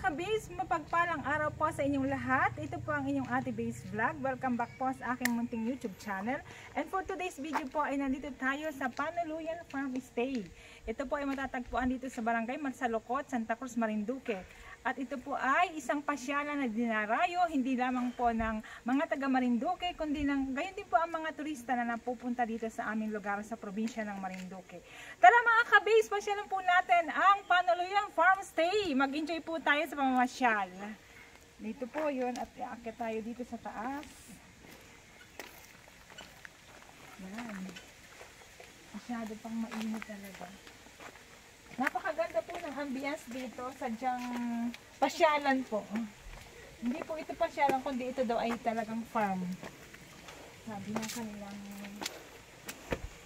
ka-base, mapagpalang araw po sa inyong lahat. Ito po ang inyong Ate Base Vlog. Welcome back po sa aking munting YouTube channel. And for today's video po ay nandito tayo sa Panuluyan Farm Stay. Ito po ay matatagpuan dito sa Barangay Mansalukot, Santa Cruz, Marinduque. At ito po ay isang pasyalan na dinarayo, hindi lamang po ng mga taga Marinduque, kundi gayon din po ang mga turista na napupunta dito sa aming lugar sa probinsya ng Marinduque. Tara mga ka-base, pasyalan po natin ang Panuluyan Farm Stay. Mag-enjoy po tayo sa pamamasyal. Dito po yun at iaakit tayo dito sa taas. Yan. Masyado pang mainit talaga. Napakaganda po ng ambience dito, sadyang pasyalan po. Hindi po ito pasyalan, kundi ito daw ay talagang farm. Sabi ng kanilang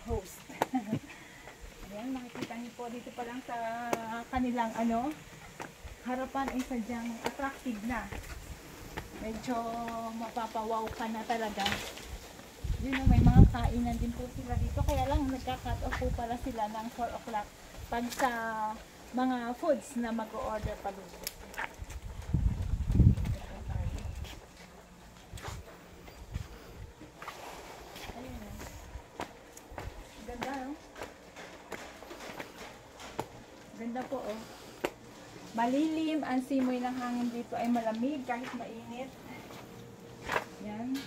host. Ayan, makikita niyo po dito pa lang sa kanilang harapan ay sadyang attractive na. Medyo mapapawaw ka na talaga. Yun na, may mga kainan din po sila dito, kaya lang nagka-cut off po pala sila ng 4 o'clock. Pag sa mga foods na mag-order pa doon. Ayun. Ganda, no? Ganda po, oh. Malilim, ang simoy ng hangin dito ay malamig kahit mainit. Yan.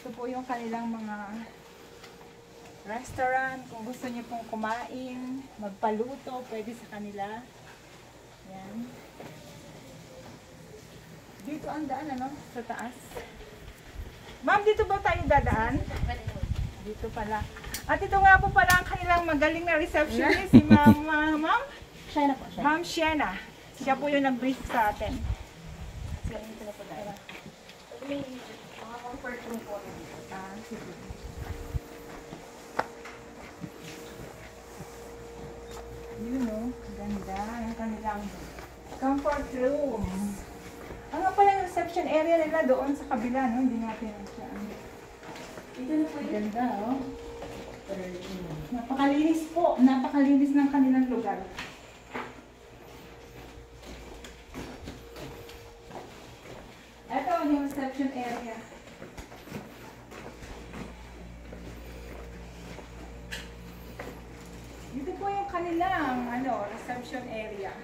Ito po yung kanilang mga restaurant, kung gusto niyo pong kumain, magpaluto, pwede sa kanila. Yan. Dito ang daan, sa taas. Ma'am, dito ba tayo dadaan? Dito pala. At ito nga po pala ang kanilang magaling na receptionist, si Ma'am Siena po, siya. Ma'am Siena. Siya po yung nag-brief sa atin. Siya yung ito na po tayo. May mga comfort room po. Sige. Yun o, ganda yung kanilang comfort room. Ano pala yung reception area nila doon sa kabila, no? Hindi natin siya. Ito na po yun. Ganda, oh. Napakalinis po. Napakalinis ng kanilang lugar. Ito yung reception area. Dito po yung kanilang reception area.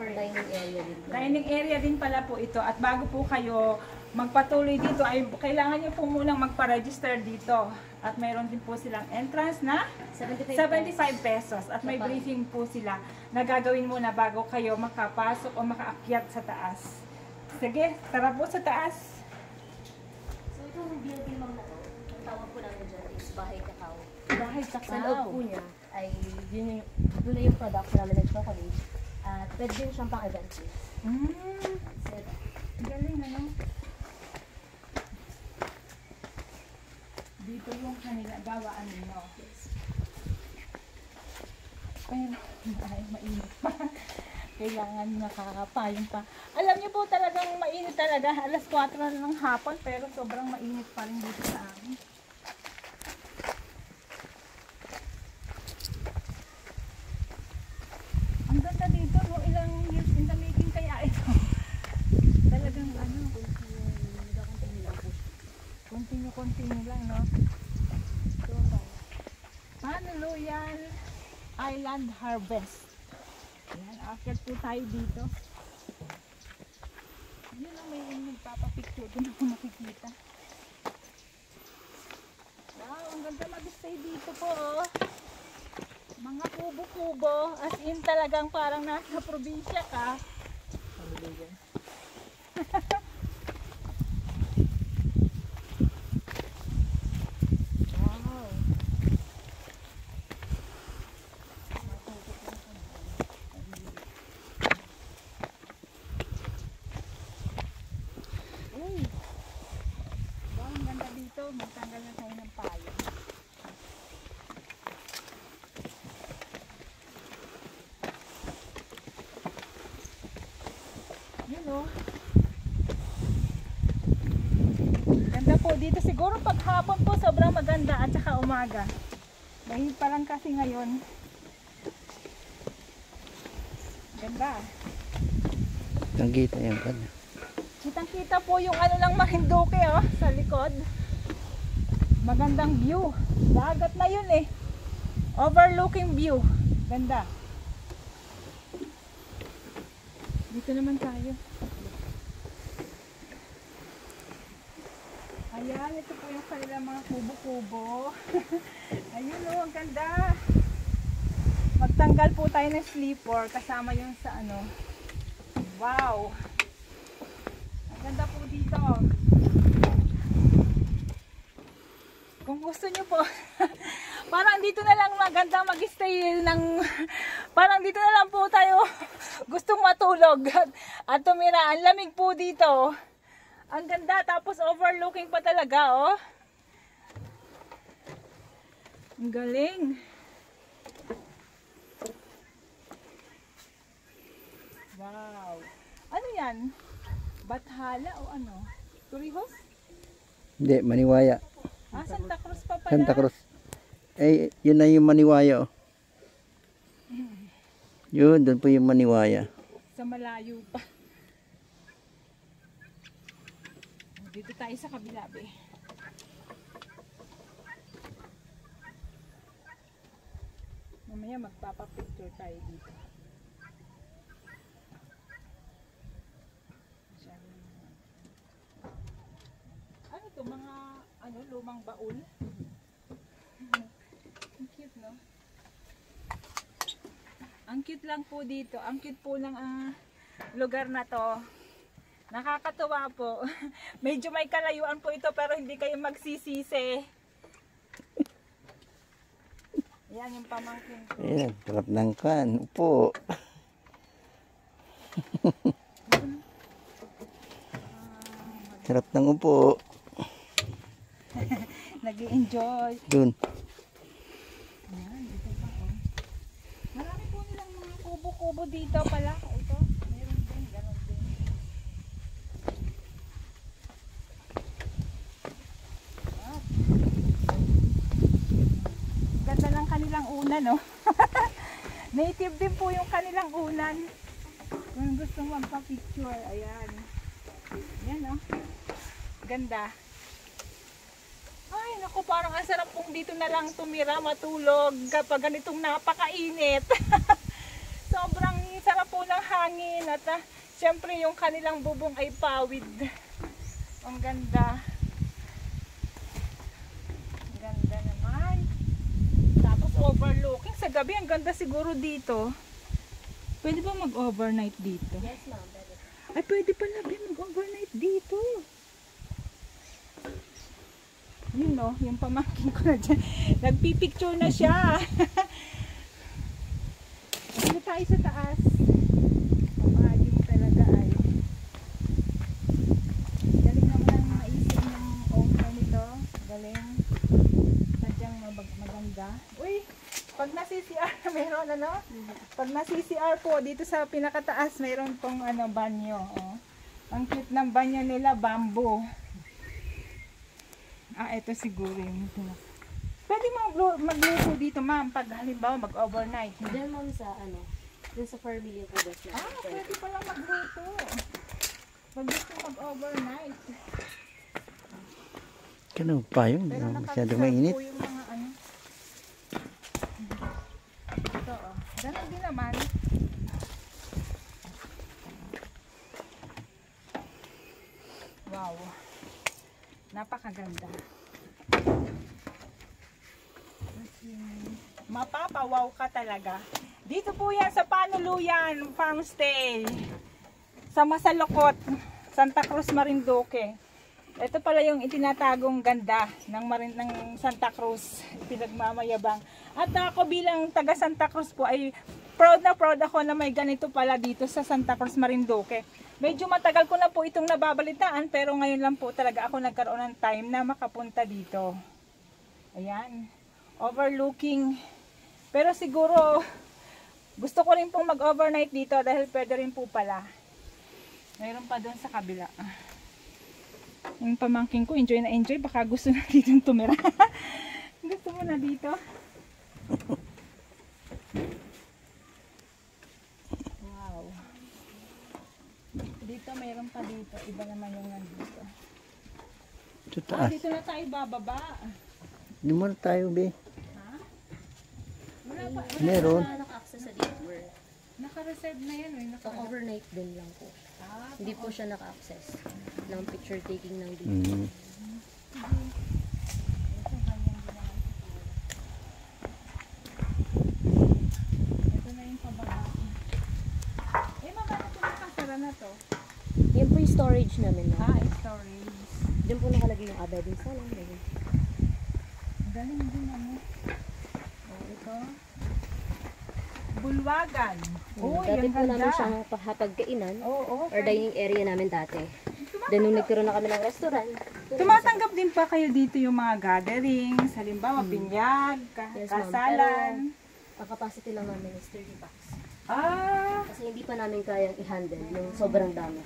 Dining area din po. Dining area din pala po ito. At bago po kayo magpatuloy dito, ay kailangan nyo po munang magpa-register dito. At mayroon din po silang entrance na 75 pesos. At may briefing po sila na gagawin muna bago kayo makapasok o makaakyat sa taas. Sige, tara po sa taas. So itong building lang na to, ang tawag po namin dyan is Bahay Kakao. Bahay Sa loob Kakao. po niya ay doon na yung product namin ng chocolate. At pwede din siyang pang-event place. So, Galing, Dito yung kanila gawaan nyo. Pero, ay, mainit pa. Kailangan nakakapayong pa. Alam niyo po talagang mainit talaga. Alas 4 na ng hapon, pero sobrang mainit pa rin dito sa amin. Ang ganda dito, no? Ilang years in the making kaya ito. Talagang continue lang, no? Panuluyan Island Harvest. Ayan, akit po tayo dito. Yun ang may nagpapapicture. Doon ako makikita. Wow, ang ganda mag-stay dito po, oh. Mga kubo-kubo. As in talagang parang nasa probinsya ka. Panuluyan. Magtanggal na tayo ng payo. Yun o. Ganda po dito. Siguro paghapon po sobrang maganda at saka umaga. Dahil pa lang kasi ngayon Ganda. Nakita yan kan. Kitang-kita po yung ano ng Marinduque oh, sa likod. Magandang view. Dagat na yun eh. Overlooking view. Ganda. Dito naman tayo. Ayan, ito po yung kanilang mga kubo-kubo. Ayun oh, ang ganda. Magtanggal po tayo ng sleeper kasama yung sa ano. Wow. Ang ganda po dito. Kung gusto nyo po, parang dito na lang maganda mag-stay ng, parang dito na lang po tayo gustong matulog at tumira. Ang lamig po dito. Ang ganda, tapos overlooking pa talaga, oh. Ang galing. Wow. Ano yan? Bathala o ano? Turihos? Hindi, Maniwaya. Ah, Santa Cruz pa pala. Santa Cruz. Eh, yun na yung Maniwaya, oh. Yun, doon po yung Maniwaya. Sa malayo pa. Dito tayo sa kabila, be. Mamaya magpapapicture tayo dito. Ano to, mga ano, lumang baul? Ang cute, no? Ang cute lang po dito. Ang cute po ng lugar na to. Nakakatuwa po. Medyo may kalayuan po ito pero hindi kayo magsisisi. Yan yung pamangkin ko. Ayan, sarap ng kan. Upo. Sarap ng upo. Nag-i-enjoy. Doon. Ayan, dito pa oh. Marami po nilang mga kubo-kubo dito pala. Ito, meron din, ganon din. Ah. Ganda ng kanilang unan, no? Native din po yung kanilang unan. Kung gusto magpa-picture, ayan. Ayan, no? Ganda. Ay, naku, parang ang sarap pong dito na lang tumira, matulog kapag ganitong napakainit. Sobrang sarap po ng hangin at syempre yung kanilang bubong ay pawid. Ang ganda. Ang ganda naman. Tapos overlooking sa gabi, ang ganda siguro dito. Pwede ba mag-overnight dito? Yes, ma'am. Pwede. Ay, pwede pala mag-overnight dito. Yun no, yung pamangkin ko na dyan. Nagpipicture na siya. Dito tayo sa taas. Pamahagin talaga ay. Galing naman ang maisip ng owner nito. Galing. Sadyang maganda. Uy, pag nasi-CR, mayroon ano? Pag nasi-CR po, dito sa pinakataas, mayroon pong ano, banyo. Oh. Ang cute ng banyo nila, bamboo. Ah, ito siguro yung pwede magluto dito, ma'am, pag halimbawa mag-overnight. Diyan, ma'am, sa ano, dun sa Fairview po bus na. Ah, pwede pala magluto. Pag gusto mag-overnight. Ganun pa yun. Pero Masyado nakakasarap mainit. po yung mga ano. Ito, oh. Ganun din naman. Wow. Napakaganda. Mapapawaw ka talaga. Dito po yan sa Panuluyan Farmstay. Sa Masalokot, Santa Cruz, Marinduque. Ito pala yung itinatagong ganda ng Santa Cruz, pinagmamayabang. At ako bilang taga Santa Cruz po ay proud na proud ako na may ganito pala dito sa Santa Cruz, Marinduque. Medyo matagal ko na po itong nababalitaan pero ngayon lang po talaga ako nagkaroon ng time na makapunta dito. Ayan, overlooking. Pero siguro gusto ko rin pong mag-overnight dito dahil pwede rin po pala. Mayroon pa doon sa kabila. Yung pamangking ko, enjoy na enjoy. Baka gusto na dito tumira. Gusto mo na dito? Wow. dito, mayroon pa dito. Iba naman yung nandito. Ito Ah, taas. dito na tayo bababa. Di muna tayo, be. Ha? Wala pa. Meron. Wala naka-access sa detour. Naka-reserve na yan. Pang overnight din lang po. Ah, Hindi po siya naka-access ng picture taking ng dito. Mm. ito ganyan din naman. Ito na yung pababa. Eh, magkano po nakasara na to? Yan po yung storage namin. No? Ah, storage. Diyan po nakalagay yung bedding salon. Galing din ano. Oh, ito. Bulwagan. Oh, Dati yan po namin ganda. siyang hapagkainan Oo, or dining area namin dati. Then nung nagkaroon na kami ng restaurant, Tumatanggap din pa kayo dito yung mga gatherings, halimbawa binyag, Yes, ma'am. kasalan. ang capacity lang namin is 30 packs. Ah, Kasi hindi pa namin kayang i-handle ng sobrang dami.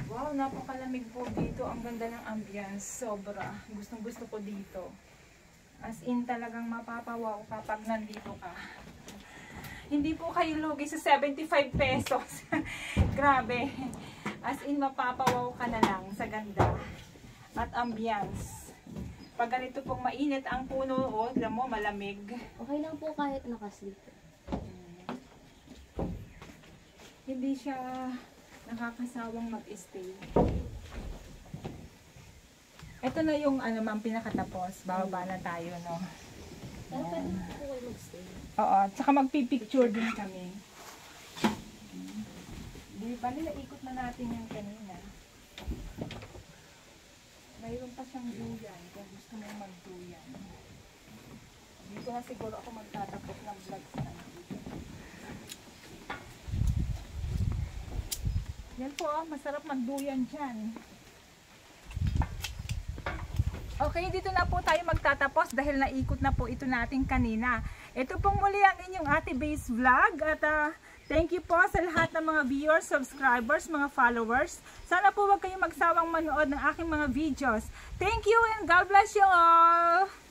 wow, napakalamig po dito. Ang ganda ng ambience, sobra. Gustong gusto ko dito. As in talagang mapapawaw kapag nandito ka. Hindi po kayo lugi sa 75 pesos. Grabe. As in mapapawaw ka na lang sa ganda at ambience. Pag ganito pong mainit ang puno, oh, alam mo, malamig. Okay lang po kahit nakasleep. Hindi siya nakakasawang mag-stay. Ito na yung ano ma'am, pinakatapos. Bababa na tayo, no? Pero pwede po kayo mag-stay. Oo, tsaka magpipicture din kami. Di ba nila ikot na natin yung kanina? Mayroon pa siyang duyan kung gusto mo magduyan. Dito na siguro ako magtatapos ng vlog sa dito. Yan po, masarap magduyan dyan. Okay, dito na po tayo magtatapos dahil naikot na po ito natin kanina. Ito pong muli ang inyong Ate Base Vlog at thank you po sa lahat ng mga viewers, subscribers, mga followers. Sana po wag kayong magsawang manood ng aking mga videos. Thank you and God bless you all!